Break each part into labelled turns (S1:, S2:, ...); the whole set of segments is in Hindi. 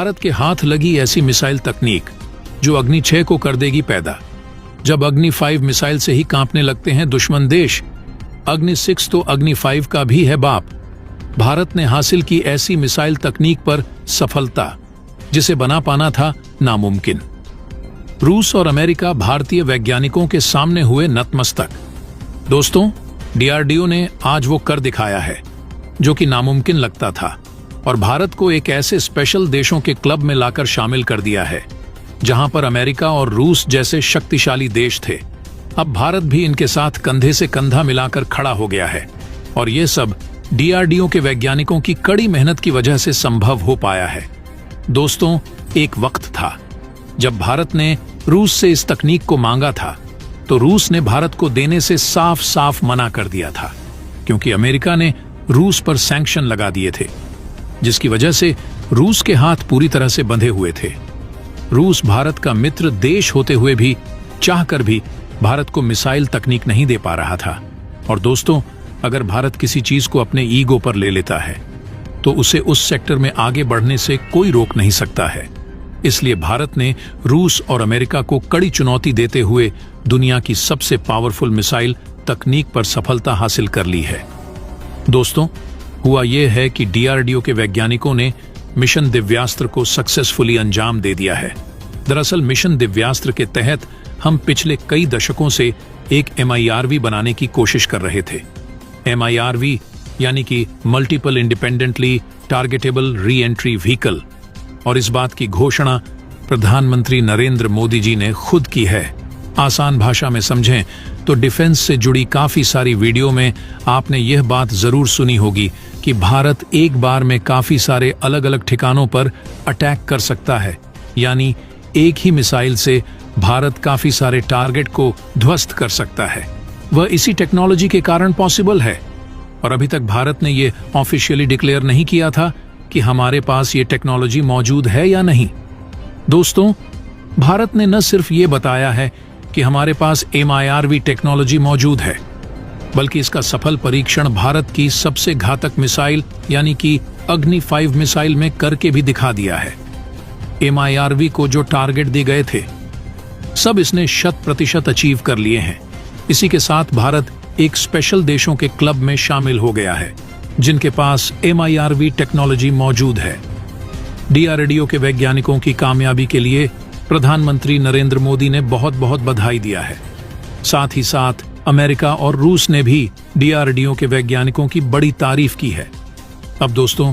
S1: भारत के हाथ लगी ऐसी मिसाइल तकनीक जो अग्नि 6 को कर देगी पैदा। जब अग्नि 5 मिसाइल से ही कांपने लगते हैं दुश्मन देश, अग्नि 6 तो अग्नि 5 का भी है बाप। भारत ने हासिल की ऐसी मिसाइल तकनीक पर सफलता जिसे बना पाना था नामुमकिन। रूस और अमेरिका भारतीय वैज्ञानिकों के सामने हुए नतमस्तक। दोस्तों, डीआरडीओ ने आज वो कर दिखाया है जो कि नामुमकिन लगता था और भारत को एक ऐसे स्पेशल देशों के क्लब में लाकर शामिल कर दिया है जहां पर अमेरिका और रूस जैसे शक्तिशाली देश थे। अब भारत भी इनके साथ कंधे से कंधा मिलाकर खड़ा हो गया है और ये सब डीआरडीओ के वैज्ञानिकों की कड़ी मेहनत की वजह से संभव हो पाया है। दोस्तों, एक वक्त था जब भारत ने रूस से इस तकनीक को मांगा था तो रूस ने भारत को देने से साफ साफ मना कर दिया था, क्योंकि अमेरिका ने रूस पर सैंक्शन लगा दिए थे, जिसकी वजह से रूस के हाथ पूरी तरह से बंधे हुए थे। रूस भारत का मित्र देश होते हुए भी चाहकर भी भारत को मिसाइल तकनीक नहीं दे पा रहा था। और दोस्तों, अगर भारत किसी चीज को अपने ईगो पर ले लेता है तो उसे उस सेक्टर में आगे बढ़ने से कोई रोक नहीं सकता है। इसलिए भारत ने रूस और अमेरिका को कड़ी चुनौती देते हुए दुनिया की सबसे पावरफुल मिसाइल तकनीक पर सफलता हासिल कर ली है। दोस्तों, हुआ यह है कि डीआरडीओ के वैज्ञानिकों ने मिशन दिव्यास्त्र को सक्सेसफुली अंजाम दे दिया है। दरअसल मिशन दिव्यास्त्र के तहत हम पिछले कई दशकों से एक MIRV बनाने की कोशिश कर रहे थे। MIRV यानी कि multiple independently targetable re entry vehicle, और इस बात की घोषणा प्रधानमंत्री नरेंद्र मोदी जी ने खुद की है। आसान भाषा में समझें तो डिफेंस से जुड़ी काफी सारी वीडियो में आपने यह बात जरूर सुनी होगी कि भारत एक बार में काफी सारे अलग अलग ठिकानों पर अटैक कर सकता है, यानी एक ही मिसाइल से भारत काफी सारे टारगेट को ध्वस्त कर सकता है। वह इसी टेक्नोलॉजी के कारण पॉसिबल है और अभी तक भारत ने यह ऑफिशियली डिक्लेयर नहीं किया था कि हमारे पास ये टेक्नोलॉजी मौजूद है या नहीं। दोस्तों, भारत ने न सिर्फ ये बताया है कि हमारे पास MIRV टेक्नोलॉजी मौजूद है, बल्कि इसका सफल परीक्षण भारत की सबसे घातक मिसाइल यानी कि अग्नि 5 मिसाइल में करके भी दिखा दिया है। MIRV को जो टारगेट दिए गए थे सब इसने 100% अचीव कर लिए हैं। इसी के साथ भारत एक स्पेशल देशों के क्लब में शामिल हो गया है जिनके पास MIRV टेक्नोलॉजी मौजूद है। डीआरडीओ के वैज्ञानिकों की कामयाबी के लिए प्रधानमंत्री नरेंद्र मोदी ने बहुत बहुत बधाई दिया है। साथ ही साथ अमेरिका और रूस ने भी डीआरडीओ के वैज्ञानिकों की बड़ी तारीफ की है। अब दोस्तों,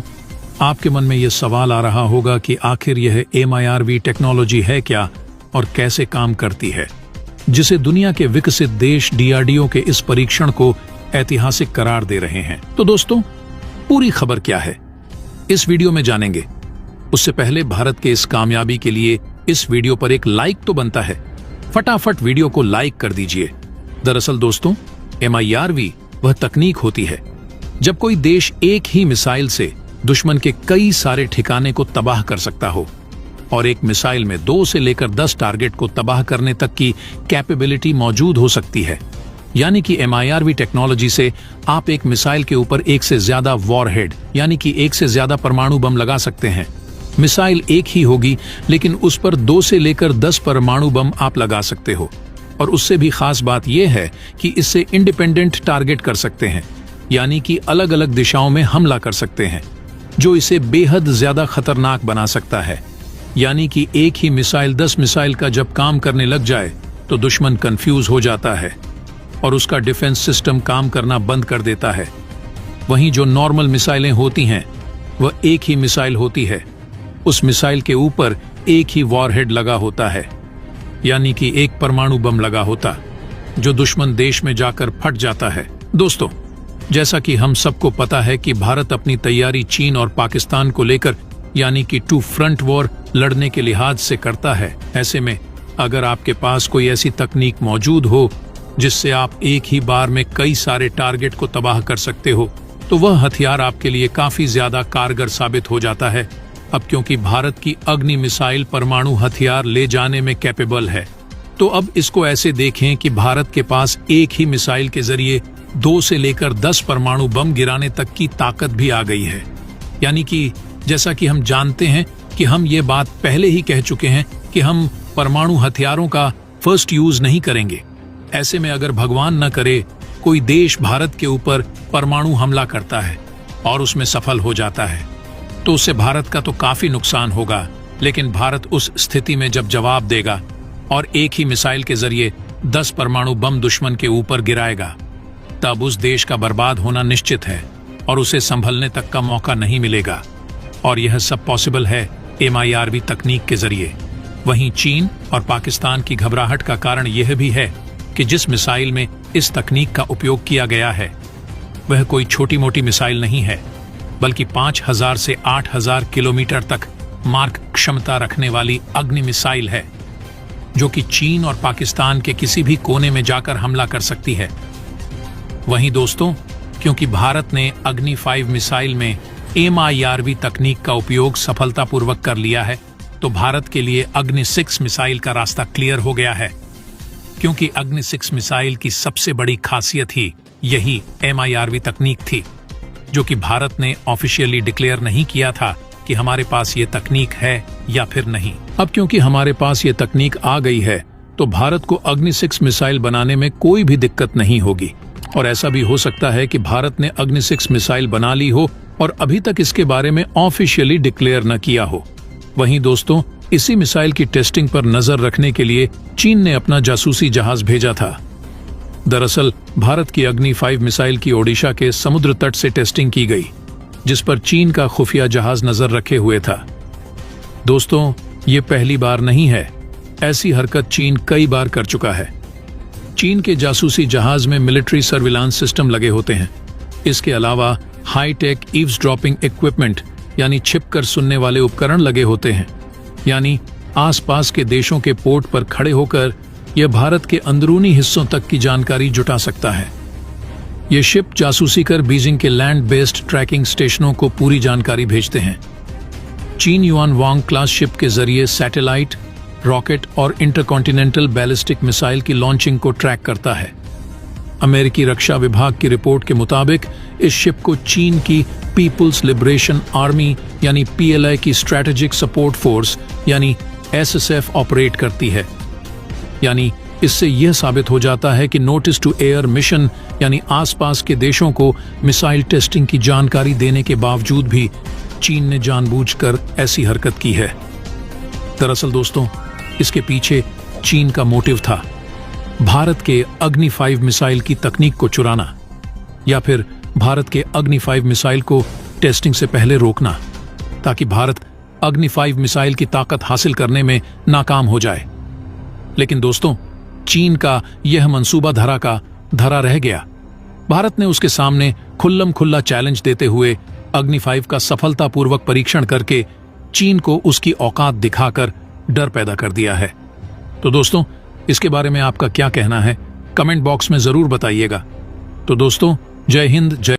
S1: आपके मन में यह सवाल आ रहा होगा कि आखिर यह MIRV टेक्नोलॉजी है क्या और कैसे काम करती है, जिसे दुनिया के विकसित देश डीआरडीओ के इस परीक्षण को ऐतिहासिक करार दे रहे हैं। तो दोस्तों, पूरी खबर क्या है इस वीडियो में जानेंगे। उससे पहले भारत के इस कामयाबी के लिए इस वीडियो पर एक लाइक तो बनता है। फटाफट वीडियो को लाइक कर दीजिए। दरअसल दोस्तों, MIRV वह तकनीक होती है जब कोई देश एक ही मिसाइल से दुश्मन के कई सारे ठिकाने को तबाह कर सकता हो और एक मिसाइल में 2 से लेकर 10 टारगेट को तबाह करने तक की कैपेबिलिटी मौजूद हो सकती है। यानी कि MIRV टेक्नोलॉजी से आप एक मिसाइल के ऊपर एक से ज्यादा वॉरहेड यानी कि एक से ज्यादा परमाणु बम लगा सकते हैं। मिसाइल एक ही होगी लेकिन उस पर 2 से लेकर 10 परमाणु बम आप लगा सकते हो। और उससे भी खास बात यह है कि इससे इंडिपेंडेंट टारगेट कर सकते हैं, यानी कि अलग अलग दिशाओं में हमला कर सकते हैं, जो इसे बेहद ज्यादा खतरनाक बना सकता है। यानी कि एक ही मिसाइल 10 मिसाइल का जब काम करने लग जाए तो दुश्मन कंफ्यूज हो जाता है और उसका डिफेंस सिस्टम काम करना बंद कर देता है। वहीं जो नॉर्मल मिसाइलें होती हैं वह एक ही मिसाइल होती है, उस मिसाइल के ऊपर एक ही वॉरहेड लगा होता है, यानी कि एक परमाणु बम लगा होता जो दुश्मन देश में जाकर फट जाता है। दोस्तों, जैसा कि हम सबको पता है कि भारत अपनी तैयारी चीन और पाकिस्तान को लेकर यानी कि 2 फ्रंट वॉर लड़ने के लिहाज से करता है। ऐसे में अगर आपके पास कोई ऐसी तकनीक मौजूद हो जिससे आप एक ही बार में कई सारे टारगेट को तबाह कर सकते हो तो वह हथियार आपके लिए काफी ज्यादा कारगर साबित हो जाता है। अब क्योंकि भारत की अग्नि मिसाइल परमाणु हथियार ले जाने में कैपेबल है, तो अब इसको ऐसे देखें कि भारत के पास एक ही मिसाइल के जरिए 2 से लेकर 10 परमाणु बम गिराने तक की ताकत भी आ गई है। यानी कि जैसा कि हम जानते हैं कि हम ये बात पहले ही कह चुके हैं कि हम परमाणु हथियारों का फर्स्ट यूज नहीं करेंगे। ऐसे में अगर भगवान न करे कोई देश भारत के ऊपर परमाणु हमला करता है और उसमें सफल हो जाता है तो उससे भारत का तो काफी नुकसान होगा, लेकिन भारत उस स्थिति में जब जवाब देगा और एक ही मिसाइल के जरिए 10 परमाणु बम दुश्मन के ऊपर गिराएगा, तब उस देश का बर्बाद होना निश्चित है और उसे संभलने तक का मौका नहीं मिलेगा। और यह सब पॉसिबल है MIRV तकनीक के जरिए। वहीं चीन और पाकिस्तान की घबराहट का कारण यह भी है कि जिस मिसाइल में इस तकनीक का उपयोग किया गया है वह कोई छोटी मोटी मिसाइल नहीं है, बल्कि 5000 से 8000 किलोमीटर तक मार्क क्षमता रखने वाली अग्नि मिसाइल है, जो कि चीन और पाकिस्तान के किसी भी कोने में जाकर हमला कर सकती है। वहीं दोस्तों, क्योंकि भारत ने अग्नि 5 मिसाइल में MIRV तकनीक का उपयोग सफलतापूर्वक कर लिया है, तो भारत के लिए अग्नि 6 मिसाइल का रास्ता क्लियर हो गया है। क्योंकि अग्नि 6 मिसाइल की सबसे बड़ी खासियत ही यही MIRV तकनीक थी, जो कि भारत ने ऑफिशियली डिक्लेयर नहीं किया था कि हमारे पास ये तकनीक है या फिर नहीं। अब क्योंकि हमारे पास ये तकनीक आ गई है तो भारत को अग्नि 6 मिसाइल बनाने में कोई भी दिक्कत नहीं होगी। और ऐसा भी हो सकता है कि भारत ने अग्नि 6 मिसाइल बना ली हो और अभी तक इसके बारे में ऑफिशियली डिक्लेयर न किया हो। वहीं दोस्तों, इसी मिसाइल की टेस्टिंग पर नजर रखने के लिए चीन ने अपना जासूसी जहाज भेजा था। दरअसल भारत की अग्नि 5 मिसाइल की ओडिशा के समुद्र तट से टेस्टिंग की गई, जिस पर चीन का खुफिया जहाज नजर रखे हुए था। दोस्तों, ये पहली बार नहीं है, ऐसी हरकत चीन कई बार कर चुका है। चीन के जासूसी जहाज में मिलिट्री सर्विलांस सिस्टम लगे होते हैं। इसके अलावा हाईटेक ईव्सड्रॉपिंग इक्विपमेंट यानी छिपकर सुनने वाले उपकरण लगे होते हैं। यानी आसपास के देशों के पोर्ट पर खड़े होकर यह भारत के अंदरूनी हिस्सों तक की जानकारी जुटा सकता है। ये शिप जासूसी कर बीजिंग के लैंड बेस्ड ट्रैकिंग स्टेशनों को पूरी जानकारी भेजते हैं। चीन युआन वांग क्लास शिप के जरिए सैटेलाइट, रॉकेट और इंटरकॉन्टिनेंटल बैलिस्टिक मिसाइल की लॉन्चिंग को ट्रैक करता है। अमेरिकी रक्षा विभाग की रिपोर्ट के मुताबिक इस शिप को चीन की पीपुल्स लिबरेशन आर्मी यानी PLA की स्ट्रेटेजिक सपोर्ट फोर्स यानी SSF ऑपरेट करती है। यानी इससे यह साबित हो जाता है कि नोटिस टू एयर मिशन यानी आसपास के देशों को मिसाइल टेस्टिंग की जानकारी देने के बावजूद भी चीन ने जानबूझकर ऐसी हरकत की है। दरअसल दोस्तों, इसके पीछे चीन का मोटिव था भारत के अग्नि 5 मिसाइल की तकनीक को चुराना या फिर भारत के अग्नि 5 मिसाइल को टेस्टिंग से पहले रोकना, ताकि भारत अग्नि 5 मिसाइल की ताकत हासिल करने में नाकाम हो जाए। लेकिन दोस्तों, चीन का यह मंसूबा धरा रह गया। भारत ने उसके सामने खुल्लम खुल्ला चैलेंज देते हुए अग्नि 5 का सफलतापूर्वक परीक्षण करके चीन को उसकी औकात दिखाकर डर पैदा कर दिया है। तो दोस्तों, इसके बारे में आपका क्या कहना है, कमेंट बॉक्स में जरूर बताइएगा। तो दोस्तों, जय हिंद, जय